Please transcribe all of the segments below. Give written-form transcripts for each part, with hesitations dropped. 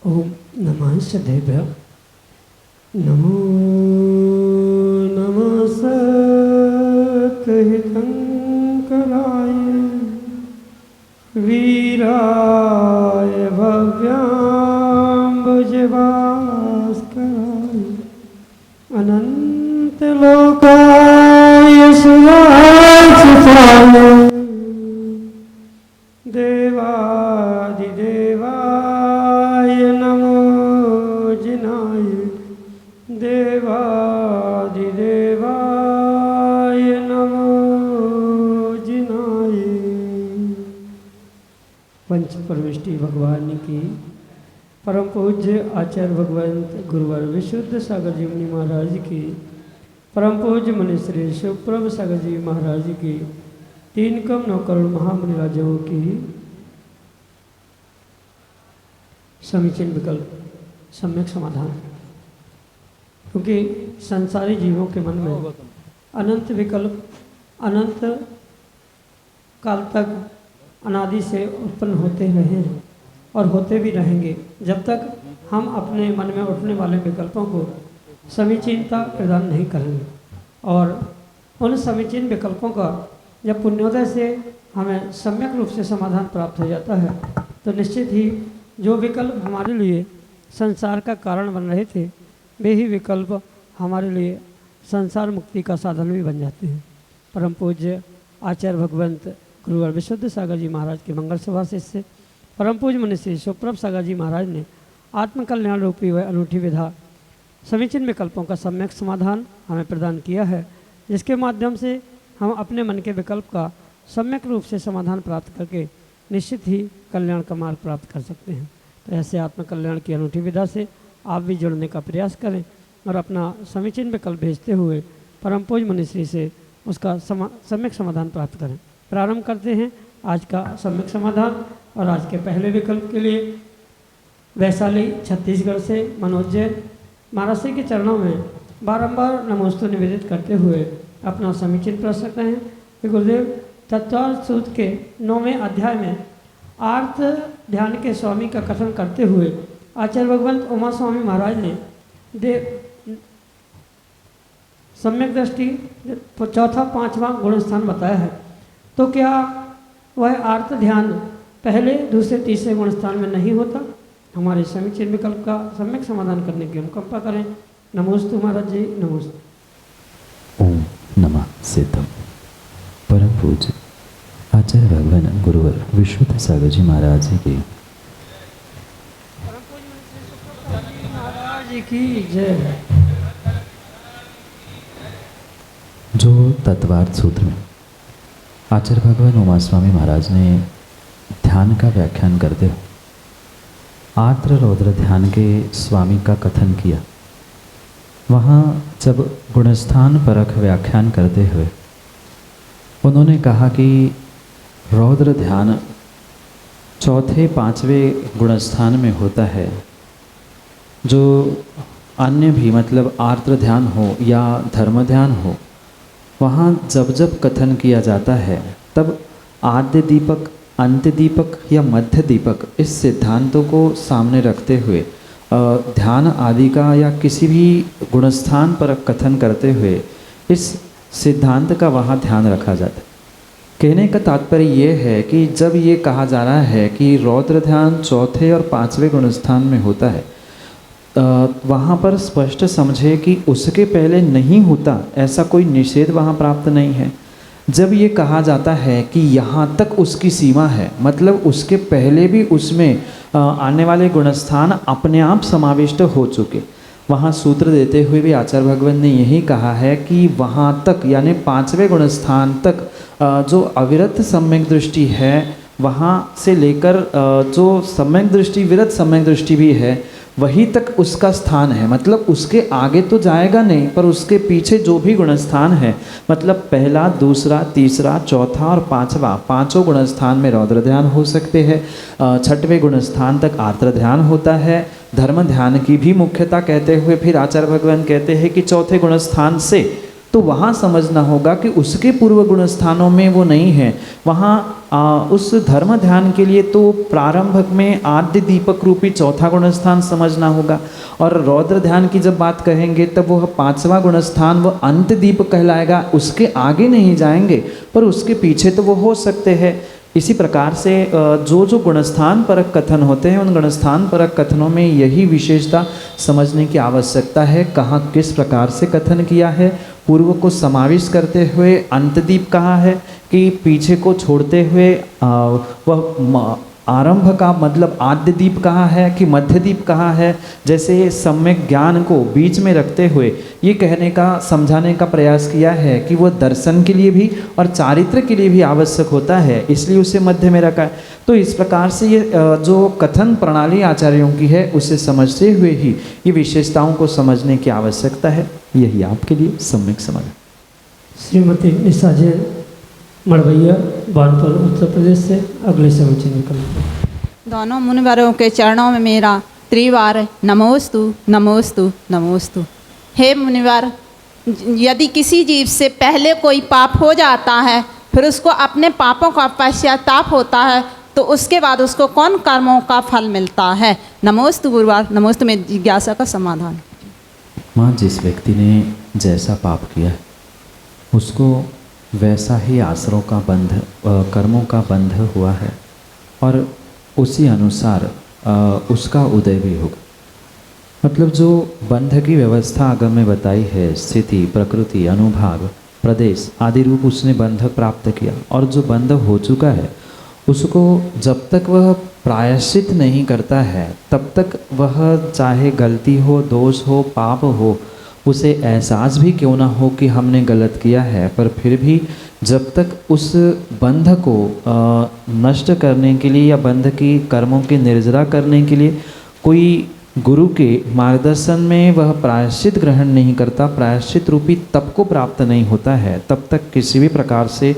ओम नमः सदेव्य। नमो नमः सत्हितंकराय वीराय भव्याम्बुजभास्कराय अनंत लोकाय सुराय देवादिदेवाय नमो जिनाय देवादिदेवाय नमो जिनाय। पंच परमेष्टि भगवान की परम पूज्य आचार्य भगवंत गुरुवर विशुद्ध सागर जी मुनि महाराज की परम पूज्य मुनि श्री शिवप्रभ सागर जी महाराज की 3 कम 9 करोड़ महामुनि राजाओं की समीचीन विकल्प सम्यक समाधान। क्योंकि संसारी जीवों के मन में अनंत विकल्प अनंत काल तक अनादि से उत्पन्न होते रहे हैं और होते भी रहेंगे जब तक हम अपने मन में उठने वाले विकल्पों को समीचीनता प्रदान नहीं करेंगे। और उन समीचीन विकल्पों का जब पुण्योदय से हमें सम्यक रूप से समाधान प्राप्त हो जाता है तो निश्चित ही जो विकल्प हमारे लिए संसार का कारण बन रहे थे वे ही विकल्प हमारे लिए संसार मुक्ति का साधन भी बन जाते हैं। परम पूज्य आचार्य भगवंत गुरुवर विशुद्ध सागर जी महाराज के मंगल सभा से परम पूज्य मुनि श्री शिवप्रभ सागर जी महाराज ने आत्मकल्याण रूपी व अनूठी विधा समीचीन विकल्पों का सम्यक समाधान हमें प्रदान किया है, जिसके माध्यम से हम अपने मन के विकल्प का सम्यक रूप से समाधान प्राप्त करके निश्चित ही कल्याण का मार्ग प्राप्त कर सकते हैं। तो ऐसे आत्मकल्याण की अनूठी विधा से आप भी जुड़ने का प्रयास करें और अपना समीचीन विकल्प भेजते हुए परम पूज्य मुनिश्री से उसका सम्यक समाधान प्राप्त करें। प्रारंभ करते हैं आज का सम्यक समाधान। और आज के पहले विकल्प के लिए वैशाली छत्तीसगढ़ से मनोज जैन महाराज के चरणों में बारंबार नमोस्तु निवेदित करते हुए अपना समीचीन प्रश्न करते हैं कि गुरुदेव तत्वार्थ सूत्र के 9वें अध्याय में आर्त ध्यान के स्वामी का कथन करते हुए आचार्य भगवंत उमा स्वामी महाराज ने सम्यक दृष्टि चौथा 5वां गुण स्थान बताया है। तो क्या वह आर्त ध्यान पहले दूसरे तीसरे गुण स्थान में नहीं होता? हमारे समीचीन विकल्प का सम्यक समाधान करने की अनुकंपा करें। नमोस्तु महाराज जी, नमोस्तु। ओम नमः सिद्धम। परम पूज्य आचार्य भगवान गुरुवर विशुद्ध सागर जी महाराज जी की महाराज की जय। जो तत्वार्थ सूत्र में आचार्य भगवान उमा स्वामी महाराज ने ध्यान का व्याख्यान करते हुए आर्द्र रौद्र ध्यान के स्वामी का कथन किया, वहाँ जब गुणस्थान परख व्याख्यान करते हुए उन्होंने कहा कि रौद्र ध्यान चौथे 5वें गुणस्थान में होता है। जो अन्य भी मतलब आर्द्र ध्यान हो या धर्म ध्यान हो, वहाँ जब जब कथन किया जाता है तब आद्य दीपक, अंत्य दीपक या मध्य दीपक इस सिद्धांतों को सामने रखते हुए ध्यान आदि का या किसी भी गुणस्थान पर कथन करते हुए इस सिद्धांत का वहाँ ध्यान रखा जाता है। कहने का तात्पर्य ये है कि जब ये कहा जा रहा है कि रौद्र ध्यान चौथे और 5वें गुणस्थान में होता है, वहाँ पर स्पष्ट समझे कि उसके पहले नहीं होता, ऐसा कोई निषेध वहाँ प्राप्त नहीं है। जब ये कहा जाता है कि यहाँ तक उसकी सीमा है, मतलब उसके पहले भी उसमें आने वाले गुणस्थान अपने आप समाविष्ट हो चुके। वहाँ सूत्र देते हुए भी आचार्य भगवान ने यही कहा है कि वहाँ तक यानी 5वें गुण स्थान तक जो अविरत सम्यक दृष्टि है वहाँ से लेकर जो सम्यक दृष्टि विरत सम्यक दृष्टि भी है वही तक उसका स्थान है। मतलब उसके आगे तो जाएगा नहीं, पर उसके पीछे जो भी गुणस्थान है, मतलब पहला, दूसरा, तीसरा, चौथा और पांचवा, पांचों गुणस्थान में रौद्र ध्यान हो सकते हैं। 6वें गुणस्थान तक आर्द्र ध्यान होता है। धर्म ध्यान की भी मुख्यता कहते हुए फिर आचार्य भगवान कहते हैं कि चौथे गुणस्थान से, तो वहाँ समझना होगा कि उसके पूर्व गुण स्थानों में वो नहीं है। वहाँ उस धर्म ध्यान के लिए तो प्रारंभक में आद्य दीपक रूपी चौथा गुण स्थान समझना होगा, और रौद्र ध्यान की जब बात कहेंगे तब वह 5वां गुण स्थान वह अंत दीप कहलाएगा। उसके आगे नहीं जाएंगे, पर उसके पीछे तो वो हो सकते हैं। इसी प्रकार से जो गुणस्थान परक कथन होते हैं उन गुणस्थान परक कथनों में यही विशेषता समझने की आवश्यकता है। कहाँ किस प्रकार से कथन किया है, पूर्व को समाविष्ट करते हुए अंतदीप कहाँ है, कि पीछे को छोड़ते हुए वह आरंभ का मतलब आद्य दीप कहाँ है, कि मध्य दीप कहाँ है। जैसे सम्यक ज्ञान को बीच में रखते हुए ये कहने का समझाने का प्रयास किया है कि वह दर्शन के लिए भी और चारित्र के लिए भी आवश्यक होता है, इसलिए उसे मध्य में रखा है। तो इस प्रकार से ये जो कथन प्रणाली आचार्यों की है उसे समझते हुए ही ये विशेषताओं को समझने की आवश्यकता है। यही आपके लिए सम्यक समझ। श्रीमती निशा जैन, मड़वैया, बानपुर, उत्तर प्रदेश से अगले समीचीन विकल्प। दोनों मुनिवरों के चरणों में मेरा त्रिवार नमोस्तु नमोस्तु नमोस्तु। हे मुनिवर, यदि किसी जीव से पहले कोई पाप हो जाता है, फिर उसको अपने पापों का पश्चाताप होता है, तो उसके बाद उसको कौन कर्मों का फल मिलता है? नमोस्तु गुरुवार, नमोस्तु में जिज्ञासा का समाधान। माँ, जिस व्यक्ति ने जैसा पाप किया है उसको वैसा ही आसरों का बंध, कर्मों का बंध हुआ है, और उसी अनुसार उसका उदय भी होगा। मतलब जो बंध की व्यवस्था आगम में बताई है, स्थिति, प्रकृति, अनुभाग, प्रदेश आदि रूप उसने बंधक प्राप्त किया, और जो बंध हो चुका है उसको जब तक वह प्रायश्चित नहीं करता है तब तक वह चाहे गलती हो, दोष हो, पाप हो, उसे एहसास भी क्यों ना हो कि हमने गलत किया है, पर फिर भी जब तक उस बंध को नष्ट करने के लिए या बंध की कर्मों की निर्जरा करने के लिए कोई गुरु के मार्गदर्शन में वह प्रायश्चित ग्रहण नहीं करता, प्रायश्चित रूपी तप को प्राप्त नहीं होता है, तब तक किसी भी प्रकार से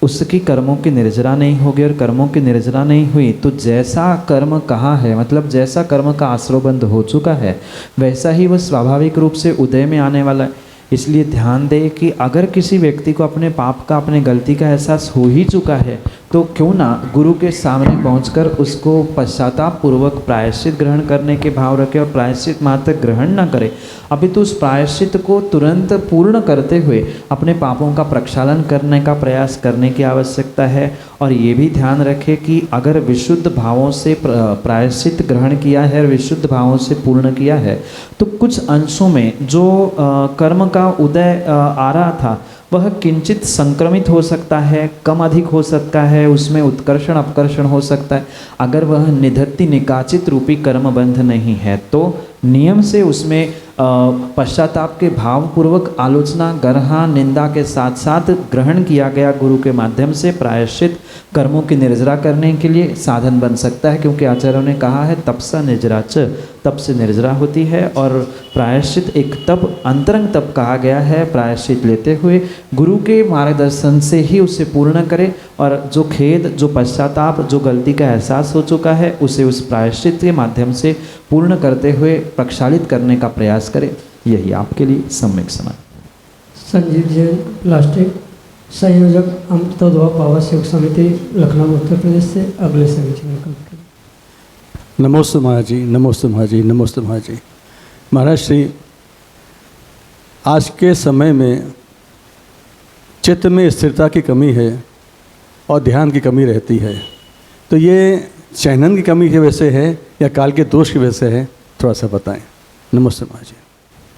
उसकी कर्मों की निर्जरा नहीं होगी। और कर्मों की निर्जरा नहीं हुई तो जैसा कर्म कहाँ है, मतलब जैसा कर्म का आश्रयबंध हो चुका है वैसा ही वह स्वाभाविक रूप से उदय में आने वाला है। इसलिए ध्यान दें कि अगर किसी व्यक्ति को अपने पाप का, अपने गलती का एहसास हो ही चुका है तो क्यों ना गुरु के सामने पहुंचकर उसको पश्चाताप पूर्वक प्रायश्चित ग्रहण करने के भाव रखे, और प्रायश्चित मात्र ग्रहण ना करे, अभी तो उस प्रायश्चित को तुरंत पूर्ण करते हुए अपने पापों का प्रक्षालन करने का प्रयास करने की आवश्यकता है। और ये भी ध्यान रखें कि अगर विशुद्ध भावों से प्रायश्चित ग्रहण किया है और विशुद्ध भावों से पूर्ण किया है तो कुछ अंशों में जो कर्म का उदय आ रहा था वह किंचित संक्रमित हो सकता है, कम अधिक हो सकता है, उसमें उत्कर्षण अपकर्षण हो सकता है। अगर वह निधत्ति निकाचित रूपी कर्मबंध नहीं है तो नियम से उसमें पश्चाताप के भावपूर्वक आलोचना, गर्हा, निंदा के साथ साथ ग्रहण किया गया गुरु के माध्यम से प्रायश्चित कर्मों की निर्जरा करने के लिए साधन बन सकता है। क्योंकि आचार्यों ने कहा है तपसा निर्जराच, तप से निर्जरा होती है, और प्रायश्चित एक तप, अंतरंग तप कहा गया है। प्रायश्चित लेते हुए गुरु के मार्गदर्शन से ही उसे पूर्ण करे, और जो खेद, जो पश्चाताप, जो गलती का एहसास हो चुका है उसे उस प्रायश्चित के माध्यम से पूर्ण करते हुए प्रक्षालित करने का प्रयास करें। यही आपके लिए सम्यक समाज। संजीव जैन, प्लास्टिक, संयोजक अमृतोद्भव पावर सेवक समिति, लखनऊ, उत्तर प्रदेश से अगले समीचीन विकल्प। नमोस्तु महाराज जी, नमोस्तु महाराज जी, नमोस्तु महाराज जी। महाराज श्री, आज के समय में चित्त में स्थिरता की कमी है और ध्यान की कमी रहती है, तो ये चैनन की कमी की वजह से है या काल के दोष की वजह से है, थोड़ा सा बताएं। नमस्ते महाराज जी।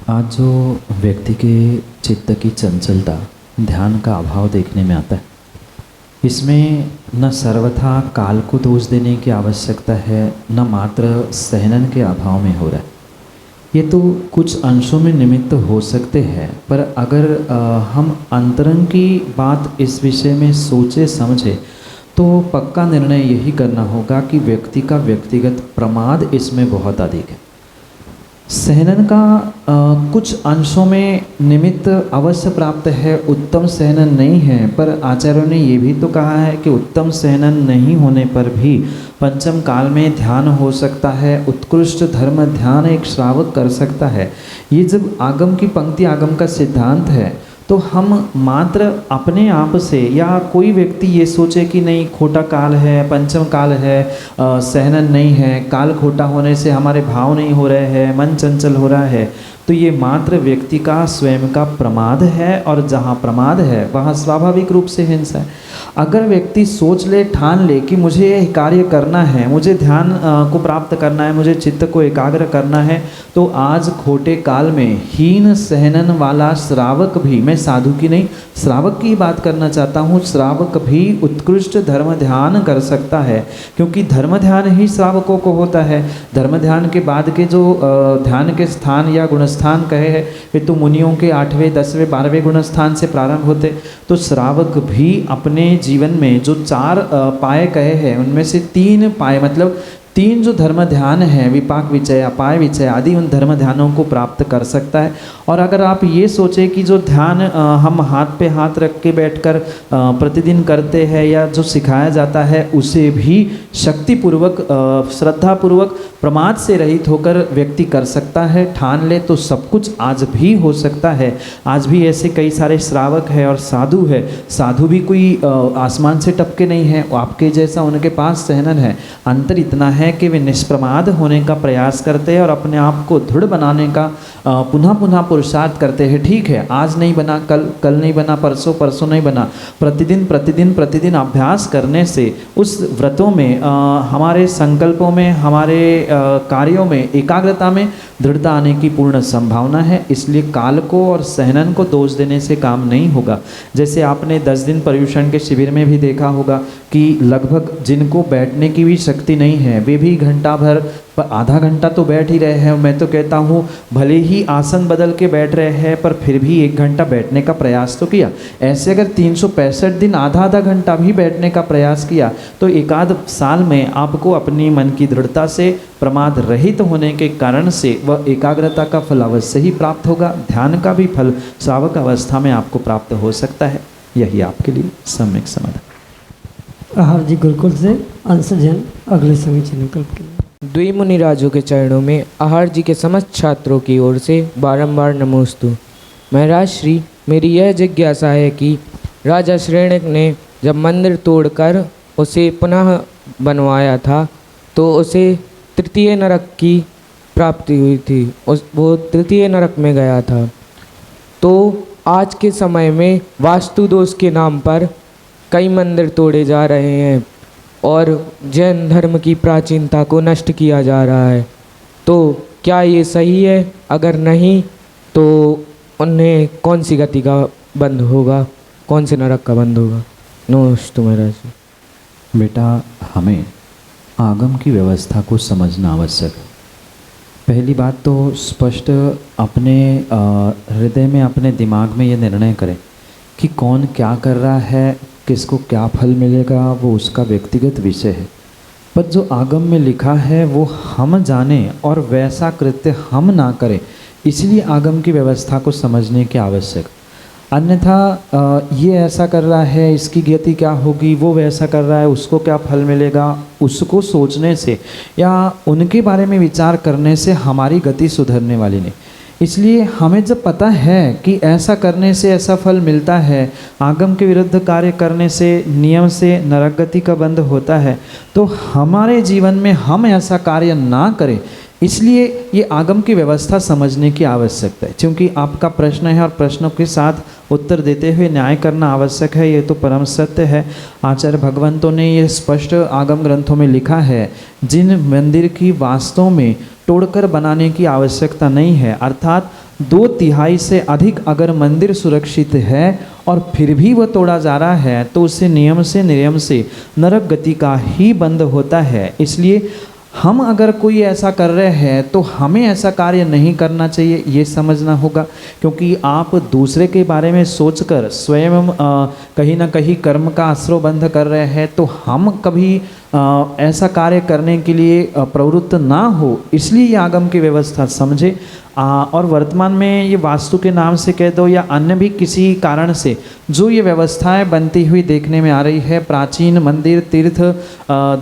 आज जो व्यक्ति के चित्त की चंचलता, ध्यान का अभाव देखने में आता है, इसमें न सर्वथा काल को दोष देने की आवश्यकता है, न मात्र सहनन के अभाव में हो रहा है। ये तो कुछ अंशों में निमित्त हो सकते हैं, पर अगर हम अंतरंग की बात इस विषय में सोचे समझे तो पक्का निर्णय यही करना होगा कि व्यक्ति का व्यक्तिगत प्रमाद इसमें बहुत अधिक है। सहनन का कुछ अंशों में निमित्त अवश्य प्राप्त है, उत्तम सहनन नहीं है, पर आचार्यों ने ये भी तो कहा है कि उत्तम सहनन नहीं होने पर भी पंचम काल में ध्यान हो सकता है, उत्कृष्ट धर्म ध्यान एक श्रावक कर सकता है। ये जब आगम की पंक्ति, आगम का सिद्धांत है, तो हम मात्र अपने आप से या कोई व्यक्ति ये सोचे कि नहीं खोटा काल है, पंचम काल है, सहनन नहीं है, काल खोटा होने से हमारे भाव नहीं हो रहे हैं, मन चंचल हो रहा है, तो ये मात्र व्यक्ति का स्वयं का प्रमाद है। और जहाँ प्रमाद है वहाँ स्वाभाविक रूप से हिंसा है। अगर व्यक्ति सोच ले, ठान ले कि मुझे यह कार्य करना है, मुझे ध्यान को प्राप्त करना है, मुझे चित्त को एकाग्र करना है, तो आज खोटे काल में हीन सहनन वाला श्रावक भी, मैं साधु की नहीं श्रावक की बात करना चाहता हूँ, श्रावक भी उत्कृष्ट धर्म ध्यान कर सकता है, क्योंकि धर्म ध्यान ही श्रावकों को होता है। धर्म ध्यान के बाद के जो ध्यान के स्थान या गुणस्थान कहे हैं वे तो मुनियों के 8वें 10वें 12वें गुणस्थान से प्रारंभ होते। तो श्रावक भी अपने जीवन में जो 4 पाए कहे हैं उनमें से 3 पाए, मतलब 3 जो धर्म ध्यान है, विपाक विचय, अपाय विचय आदि, उन धर्म ध्यानों को प्राप्त कर सकता है। और अगर आप ये सोचें कि जो ध्यान हम हाथ पे हाथ रख के बैठकर प्रतिदिन करते हैं या जो सिखाया जाता है उसे भी शक्तिपूर्वक श्रद्धापूर्वक प्रमाद से रहित होकर व्यक्ति कर सकता है, ठान ले तो सब कुछ आज भी हो सकता है। आज भी ऐसे कई सारे श्रावक है और साधु है। साधु भी कोई आसमान से टपके नहीं है, आपके जैसा उनके पास सहनन है। अंतर इतना है कि वे निष्प्रमाद होने का प्रयास करते हैं और अपने आप को दृढ़ बनाने का पुनः पुनः पुरुषार्थ करते हैं। ठीक है, आज नहीं बना, कल नहीं बना, परसों नहीं बना, प्रतिदिन अभ्यास करने से उस व्रतों में हमारे संकल्पों में, हमारे कार्यों में, एकाग्रता में दृढ़ता आने की पूर्ण संभावना है। इसलिए काल को और सहनन को दोष देने से काम नहीं होगा। जैसे आपने 10 दिन पर्युषण के शिविर में भी देखा होगा कि लगभग जिनको बैठने की भी शक्ति नहीं है वे भी घंटा भर, आधा घंटा तो बैठ ही रहे हैं। मैं तो कहता हूँ भले ही आसन बदल के बैठ रहे हैं पर फिर भी 1 घंटा बैठने का प्रयास तो किया। ऐसे अगर 365 दिन आधा घंटा भी बैठने का प्रयास किया तो 1 आध साल में आपको अपनी मन की दृढ़ता से, प्रमाद रहित होने के कारण से वह एकाग्रता का फल अवश्य ही प्राप्त होगा। ध्यान का भी फल श्रावक अवस्था में आपको प्राप्त हो सकता है। यही आपके लिए सम्यक समाधान। आहार जी गुरुकुल से अंश जैन अगले समीचीन विकल्प के लिए। द्विमुनि राजों के चरणों में आहार जी के समस्त छात्रों की ओर से बारंबार नमोस्तु। महाराज श्री, मेरी यह जिज्ञासा है कि राजा श्रेणिक ने जब मंदिर तोड़कर उसे पुनः बनवाया था तो उसे तृतीय नरक की प्राप्ति हुई थी, वो तृतीय नरक में गया था। तो आज के समय में वास्तु दोष के नाम पर कई मंदिर तोड़े जा रहे हैं और जैन धर्म की प्राचीनता को नष्ट किया जा रहा है, तो क्या ये सही है? अगर नहीं तो उन्हें कौन सी गति का बंद होगा, कौन से नरक का बंद होगा? नमस्ते महाराज जी। बेटा, हमें आगम की व्यवस्था को समझना आवश्यक है। पहली बात तो स्पष्ट अपने हृदय में, अपने दिमाग में ये निर्णय करें कि कौन क्या कर रहा है, किसको क्या फल मिलेगा, वो उसका व्यक्तिगत विषय है। पर जो आगम में लिखा है वो हम जाने और वैसा कृत्य हम ना करें, इसलिए आगम की व्यवस्था को समझने की आवश्यक। अन्यथा ये ऐसा कर रहा है, इसकी गति क्या होगी, वो वैसा कर रहा है, उसको क्या फल मिलेगा, उसको सोचने से या उनके बारे में विचार करने से हमारी गति सुधरने वाली नहीं। इसलिए हमें जब पता है कि ऐसा करने से ऐसा फल मिलता है, आगम के विरुद्ध कार्य करने से नियम से नरक गति का बंध होता है, तो हमारे जीवन में हम ऐसा कार्य ना करें। इसलिए ये आगम की व्यवस्था समझने की आवश्यकता है। क्योंकि आपका प्रश्न है और प्रश्नों के साथ उत्तर देते हुए न्याय करना आवश्यक है, ये तो परम सत्य है। आचार्य भगवंतों ने ये स्पष्ट आगम ग्रंथों में लिखा है, जिन मंदिर की वास्तव में तोड़कर बनाने की आवश्यकता नहीं है, अर्थात 2/3 से अधिक अगर मंदिर सुरक्षित है और फिर भी वह तोड़ा जा रहा है तो उसे नियम से नरक गति का ही बंध होता है। इसलिए हम अगर कोई ऐसा कर रहे हैं तो हमें ऐसा कार्य नहीं करना चाहिए, ये समझना होगा। क्योंकि आप दूसरे के बारे में सोचकर स्वयं कहीं ना कहीं कर्म का आश्रयबंध कर रहे हैं, तो हम कभी ऐसा कार्य करने के लिए प्रवृत्त ना हो, इसलिए ये आगम की व्यवस्था समझे। और वर्तमान में ये वास्तु के नाम से कह दो या अन्य भी किसी कारण से जो ये व्यवस्थाएं बनती हुई देखने में आ रही है, प्राचीन मंदिर तीर्थ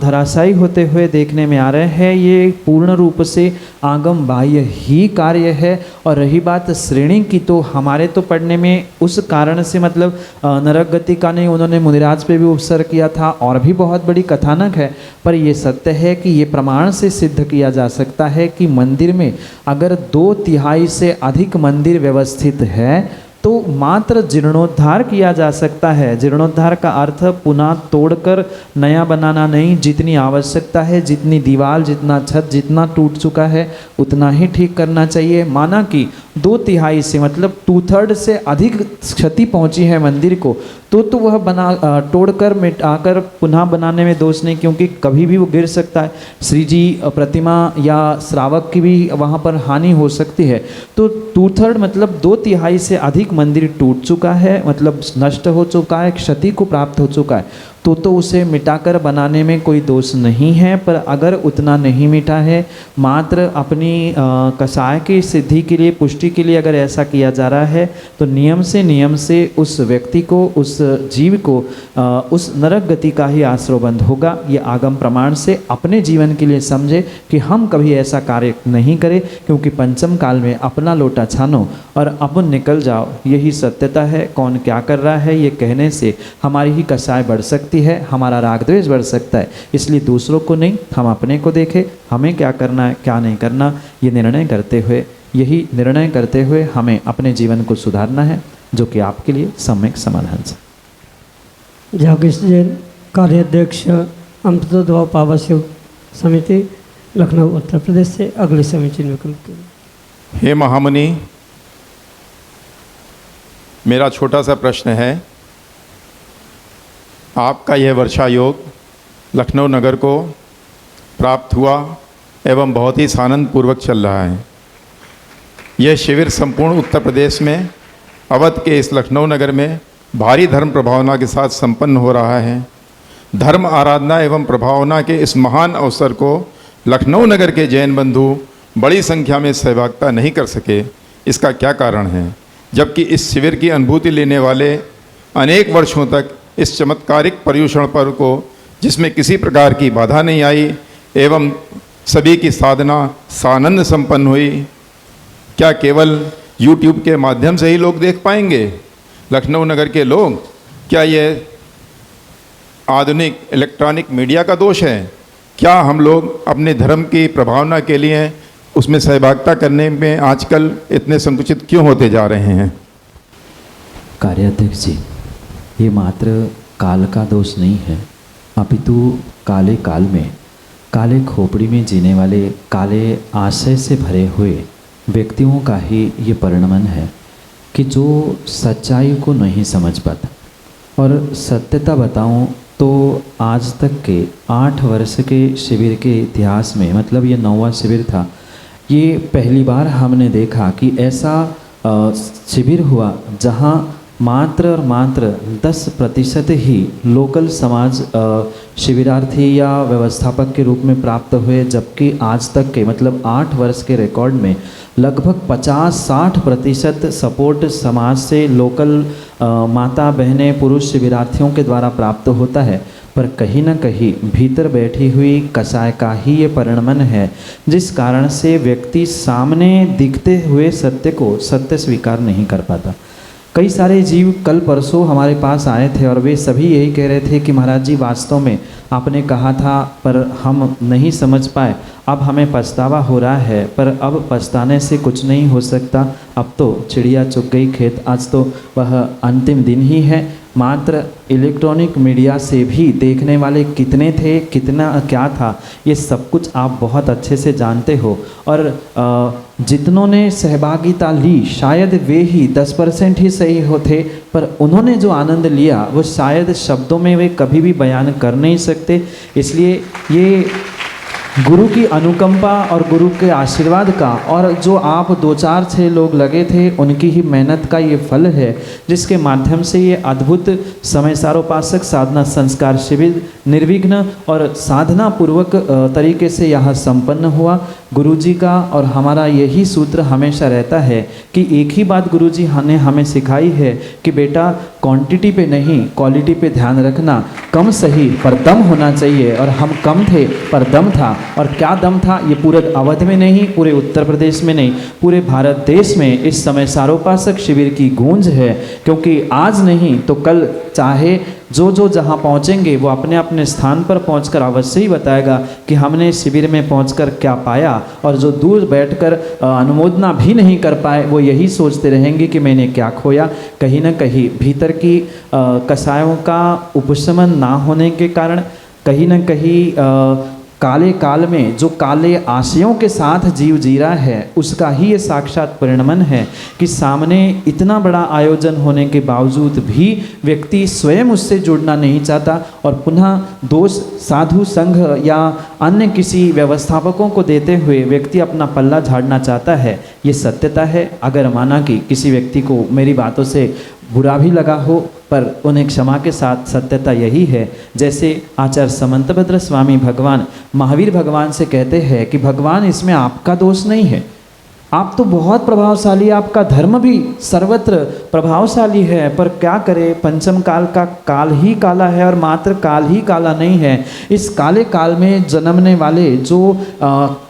धराशायी होते हुए देखने में आ रहे हैं, ये पूर्ण रूप से आगम बाह्य ही कार्य है। और रही बात श्रेणी की, तो हमारे तो पढ़ने में उस कारण से मतलब नरक गति का नहीं, उन्होंने मुनिराज पे भी उपसर्ग किया था और भी बहुत बड़ी कथानक है। पर ये सत्य है कि ये प्रमाण से सिद्ध किया जा सकता है कि मंदिर में अगर 2/3 से अधिक मंदिर व्यवस्थित है तो मात्र जीर्णोद्धार किया जा सकता है। जीर्णोद्धार का अर्थ पुनः तोड़कर नया बनाना नहीं, जितनी आवश्यकता है, जितनी दीवार, जितना छत, जितना टूट चुका है उतना ही ठीक करना चाहिए। माना कि 2/3 से मतलब 2/3 से अधिक क्षति पहुंची है मंदिर को, तो वह तोड़कर मिटाकर पुनः बनाने में दोष नहीं, क्योंकि कभी भी वो गिर सकता है। श्री जी प्रतिमा या श्रावक की भी वहाँ पर हानि हो सकती है। तो 2/3 मतलब 2/3 से अधिक मंदिर टूट चुका है, मतलब नष्ट हो चुका है, क्षति को प्राप्त हो चुका है, तो उसे मिटाकर बनाने में कोई दोष नहीं है। पर अगर उतना नहीं मिटा है, मात्र अपनी कसाय की सिद्धि के लिए, पुष्टि के लिए अगर ऐसा किया जा रहा है, तो नियम से उस व्यक्ति को, उस जीव को उस नरक गति का ही आश्रयबंध होगा। ये आगम प्रमाण से अपने जीवन के लिए समझे कि हम कभी ऐसा कार्य नहीं करें, क्योंकि पंचम काल में अपना लोटा छानो और अपन निकल जाओ, यही सत्यता है। कौन क्या कर रहा है ये कहने से हमारी ही कसाय बढ़ सकती है, हमारा राग द्वेष बढ़ सकता है। इसलिए दूसरों को नहीं, हम अपने को देखें, हमें क्या करना है क्या नहीं करना, ये यही निर्णय करते हुए हमें अपने जीवन को सुधारना है, जो कि आपके लिए सम्यक समाधान है। जागृत जैन, कार्याध्यक्ष अमृतोद्भव पावा शिव समिति, लखनऊ उत्तर प्रदेश से अगले समीचीन विकल्प के लिए। हे महामुनि, मेरा छोटा सा प्रश्न है। आपका यह वर्षा योग लखनऊ नगर को प्राप्त हुआ एवं बहुत ही सानंद पूर्वक चल रहा है। यह शिविर संपूर्ण उत्तर प्रदेश में, अवध के इस लखनऊ नगर में भारी धर्म प्रभावना के साथ संपन्न हो रहा है। धर्म आराधना एवं प्रभावना के इस महान अवसर को लखनऊ नगर के जैन बंधु बड़ी संख्या में सहभागिता नहीं कर सके, इसका क्या कारण है? जबकि इस शिविर की अनुभूति लेने वाले अनेक वर्षों तक इस चमत्कारिक पर्युषण पर्व को, जिसमें किसी प्रकार की बाधा नहीं आई एवं सभी की साधना सानंद संपन्न हुई, क्या केवल YouTube के माध्यम से ही लोग देख पाएंगे? लखनऊ नगर के लोग, क्या ये आधुनिक इलेक्ट्रॉनिक मीडिया का दोष है? क्या हम लोग अपने धर्म की प्रभावना के लिए उसमें सहभागिता करने में आजकल इतने संकुचित क्यों होते जा रहे हैं? कार्याध्यक्ष जी, ये मात्र काल का दोष नहीं है, अपितु काले काल में, काले खोपड़ी में जीने वाले, काले आशय से भरे हुए व्यक्तियों का ही ये परिणमन है कि जो सच्चाई को नहीं समझ पाता। और सत्यता बताऊं तो आज तक के 8 वर्ष के शिविर के इतिहास में, मतलब ये 9वां शिविर था, ये पहली बार हमने देखा कि ऐसा शिविर हुआ जहां मात्र और मात्र 10% ही लोकल समाज शिविरार्थी या व्यवस्थापक के रूप में प्राप्त हुए, जबकि आज तक के मतलब 8 वर्ष के रिकॉर्ड में लगभग 50-60% सपोर्ट समाज से, लोकल माता बहनें पुरुष शिविरार्थियों के द्वारा प्राप्त होता है। पर कहीं ना कहीं भीतर बैठी हुई कसाय का ही ये परिणमन है, जिस कारण से व्यक्ति सामने दिखते हुए सत्य को सत्य स्वीकार नहीं कर पाता। कई सारे जीव कल परसों हमारे पास आए थे और वे सभी यही कह रहे थे कि महाराज जी, वास्तव में आपने कहा था पर हम नहीं समझ पाए, अब हमें पछतावा हो रहा है, पर अब पछताने से कुछ नहीं हो सकता, अब तो चिड़िया चुग गई खेत, आज तो वह अंतिम दिन ही है। मात्र इलेक्ट्रॉनिक मीडिया से भी देखने वाले कितने थे, कितना क्या था, ये सब कुछ आप बहुत अच्छे से जानते हो। और जितनों ने सहभागिता ली शायद वे ही 10% ही सही होते, पर उन्होंने जो आनंद लिया वो शायद शब्दों में वे कभी भी बयान कर नहीं सकते। इसलिए ये गुरु की अनुकंपा और गुरु के आशीर्वाद का, और जो आप 2-4-6 लोग लगे थे उनकी ही मेहनत का ये फल है, जिसके माध्यम से ये अद्भुत समय सारोपासक साधना संस्कार शिविर निर्विघ्न और साधना पूर्वक तरीके से यहाँ संपन्न हुआ। गुरुजी का और हमारा यही सूत्र हमेशा रहता है कि एक ही बात गुरुजी ने हमें सिखाई है कि बेटा क्वांटिटी पे नहीं क्वालिटी पे ध्यान रखना, कम सही पर दम होना चाहिए। और हम कम थे पर दम था, और क्या दम था, ये पूरे अवध में नहीं, पूरे उत्तर प्रदेश में नहीं, पूरे भारत देश में इस समय सारोपासक शिविर की गूंज है। क्योंकि आज नहीं तो कल चाहे जो जहाँ पहुँचेंगे वो अपने अपने स्थान पर पहुँचकर अवश्य ही बताएगा कि हमने शिविर में पहुँचकर क्या पाया। और जो दूर बैठकर अनुमोदना भी नहीं कर पाए वो यही सोचते रहेंगे कि मैंने क्या खोया। कहीं ना कहीं भीतर की कसायों का उपशमन ना होने के कारण, कहीं ना कहीं काले काल में जो काले आशयों के साथ जीव जी रहा है उसका ही ये साक्षात परिणमन है कि सामने इतना बड़ा आयोजन होने के बावजूद भी व्यक्ति स्वयं उससे जुड़ना नहीं चाहता और पुनः दोष साधु संघ या अन्य किसी व्यवस्थापकों को देते हुए व्यक्ति अपना पल्ला झाड़ना चाहता है। ये सत्यता है। अगर माना कि किसी व्यक्ति को मेरी बातों से बुरा भी लगा हो, पर उन्हें क्षमा के साथ सत्यता यही है। जैसे आचार्य समंतभद्र स्वामी भगवान महावीर भगवान से कहते हैं कि भगवान इसमें आपका दोष नहीं है, आप तो बहुत प्रभावशाली, आपका धर्म भी सर्वत्र प्रभावशाली है, पर क्या करें पंचम काल का काल ही काला है और मात्र काल ही काला नहीं है। इस काले काल में जन्मने वाले जो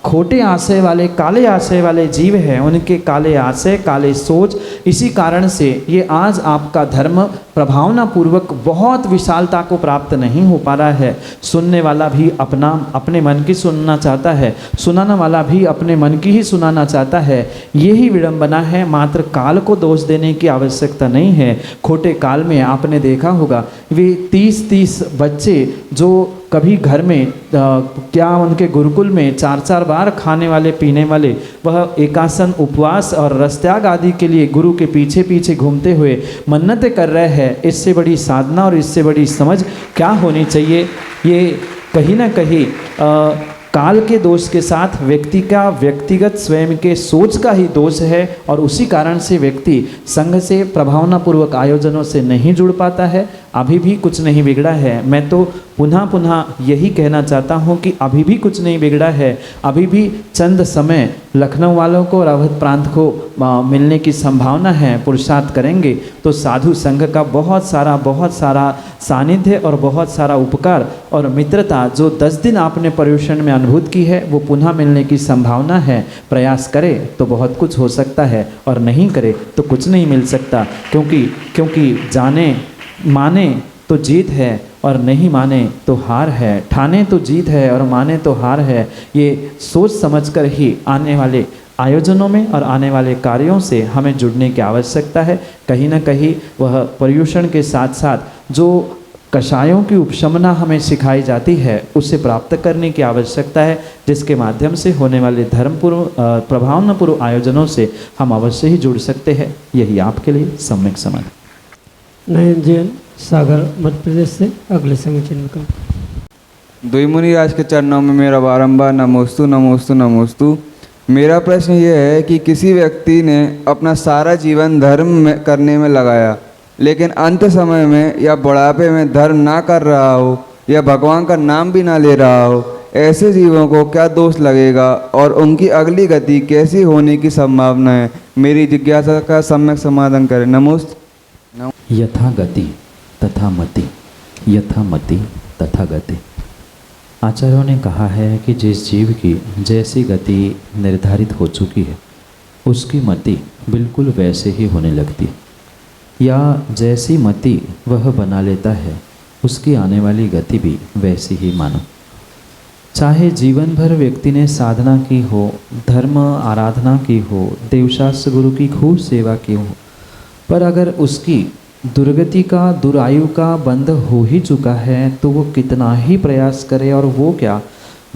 खोटे आशय वाले काले आशय वाले जीव हैं उनके काले आशय काले सोच, इसी कारण से ये आज आपका धर्म प्रभावना पूर्वक बहुत विशालता को प्राप्त नहीं हो पा रहा है। सुनने वाला भी अपने मन की सुनना चाहता है, सुनाने वाला भी अपने मन की ही सुनाना चाहता है। यही विडंबना है। मात्र काल को दोष देने की आवश्यकता नहीं है। खोटे काल में आपने देखा होगा वे 30-30 बच्चे जो कभी घर में क्या उनके गुरुकुल में 4-4 बार खाने वाले पीने वाले, वह एकासन उपवास और रसत्याग आदि के लिए गुरु के पीछे पीछे घूमते हुए मन्नतें कर रहे हैं। इससे बड़ी साधना और इससे बड़ी समझ क्या होनी चाहिए। ये कहीं ना कहीं काल के दोष के साथ व्यक्ति का व्यक्तिगत स्वयं के सोच का ही दोष है और उसी कारण से व्यक्ति संघ से प्रभावना पूर्वक आयोजनों से नहीं जुड़ पाता है। अभी भी कुछ नहीं बिगड़ा है। मैं तो पुनः यही कहना चाहता हूँ कि अभी भी कुछ नहीं बिगड़ा है। अभी भी चंद समय लखनऊ वालों को और अवध प्रांत को मिलने की संभावना है। पुरुषार्थ करेंगे तो साधु संघ का बहुत सारा सानिध्य और बहुत सारा उपकार और मित्रता जो 10 दिन आपने पर्यूषण में अनुभूत की है वो पुनः मिलने की संभावना है। प्रयास करे तो बहुत कुछ हो सकता है और नहीं करे तो कुछ नहीं मिल सकता। क्योंकि जाने माने तो जीत है और नहीं माने तो हार है, ठाने तो जीत है और माने तो हार है। ये सोच समझकर ही आने वाले आयोजनों में और आने वाले कार्यों से हमें जुड़ने की आवश्यकता है। कहीं ना कहीं वह पर्यूषण के साथ साथ जो कषायों की उपशमना हमें सिखाई जाती है उसे प्राप्त करने की आवश्यकता है, जिसके माध्यम से होने वाले धर्मपूर्व प्रभावनापूर्व आयोजनों से हम अवश्य ही जुड़ सकते हैं। यही आपके लिए सम्यक समाधान। नयन जैन सागर मध्य प्रदेश से अगले समीचीन विकल्प। द्विमुनि राज के चरणों में मेरा बारंबार नमोस्तु नमोस्तु नमोस्तु। मेरा प्रश्न ये है कि किसी व्यक्ति ने अपना सारा जीवन धर्म करने में लगाया, लेकिन अंत समय में या बुढ़ापे में धर्म ना कर रहा हो या भगवान का नाम भी ना ले रहा हो, ऐसे जीवों को क्या दोष लगेगा और उनकी अगली गति कैसी होने की संभावना है? मेरी जिज्ञासा का सम्यक समाधान करें। नमोस्तु। यथा गति तथा मति, यथा मति तथा गति। आचार्यों ने कहा है कि जिस जीव की जैसी गति निर्धारित हो चुकी है उसकी मति बिल्कुल वैसे ही होने लगती, या जैसी मति वह बना लेता है उसकी आने वाली गति भी वैसी ही मानो। चाहे जीवन भर व्यक्ति ने साधना की हो, धर्म आराधना की हो, देवशास्त्र गुरु की खूब सेवा की हो, पर अगर उसकी दुर्गति का दुरायु का बंध हो ही चुका है तो वो कितना ही प्रयास करे, और वो क्या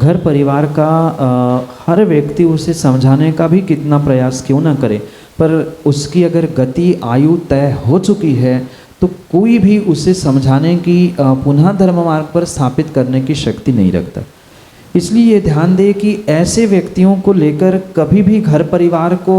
घर परिवार का हर व्यक्ति उसे समझाने का भी कितना प्रयास क्यों ना करे, पर उसकी अगर गति आयु तय हो चुकी है तो कोई भी उसे समझाने की पुनः धर्म मार्ग पर स्थापित करने की शक्ति नहीं रखता। इसलिए ये ध्यान दें कि ऐसे व्यक्तियों को लेकर कभी भी घर परिवार को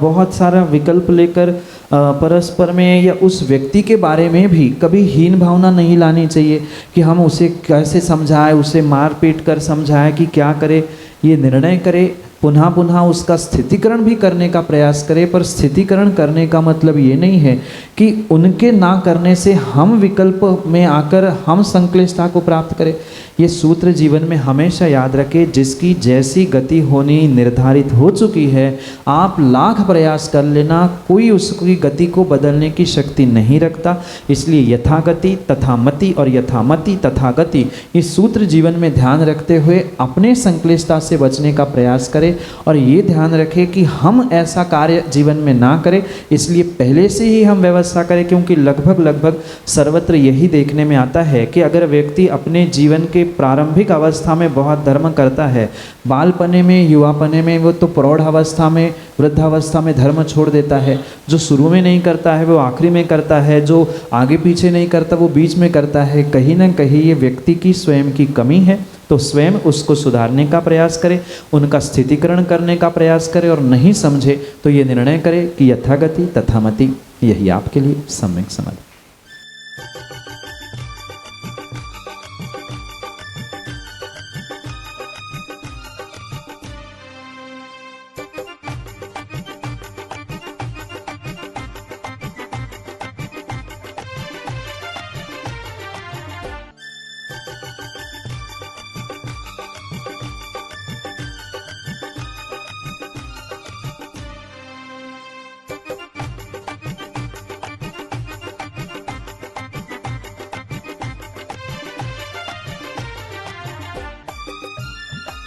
बहुत सारा विकल्प लेकर परस्पर में या उस व्यक्ति के बारे में भी कभी हीन भावना नहीं लानी चाहिए कि हम उसे कैसे समझाएं, उसे मार पीट कर समझाएं कि क्या करे। ये निर्णय करे, पुनः पुनः उसका स्थितिकरण भी करने का प्रयास करें, पर स्थितिकरण करने का मतलब ये नहीं है कि उनके ना करने से हम विकल्प में आकर हम संक्लिष्टता को प्राप्त करें। ये सूत्र जीवन में हमेशा याद रखें, जिसकी जैसी गति होनी निर्धारित हो चुकी है, आप लाख प्रयास कर लेना, कोई उसकी गति को बदलने की शक्ति नहीं रखता। इसलिए यथागति तथामति और यथामति तथागति, इस सूत्र जीवन में ध्यान रखते हुए अपने संक्लिष्टता से बचने का प्रयास करें और ये ध्यान रखें कि हम ऐसा कार्य जीवन में ना करें। इसलिए पहले से ही हम व्यवस्था करें, क्योंकि लगभग सर्वत्र यही देखने में आता है कि अगर व्यक्ति अपने जीवन के प्रारंभिक अवस्था में बहुत धर्म करता है, बालपने में, युवापने में, वो तो प्रौढ़ अवस्था में, वृद्धावस्था में धर्म छोड़ देता है। जो शुरू में नहीं करता है वो आखिरी में करता है, जो आगे पीछे नहीं करता वो बीच में करता है। कहीं ना कहीं ये व्यक्ति की स्वयं की कमी है, तो स्वयं उसको सुधारने का प्रयास करें, उनका स्थितिकरण करने का प्रयास करें, और नहीं समझे तो ये निर्णय करें कि यथागति तथामति यही आपके लिए सम्यक समाधान।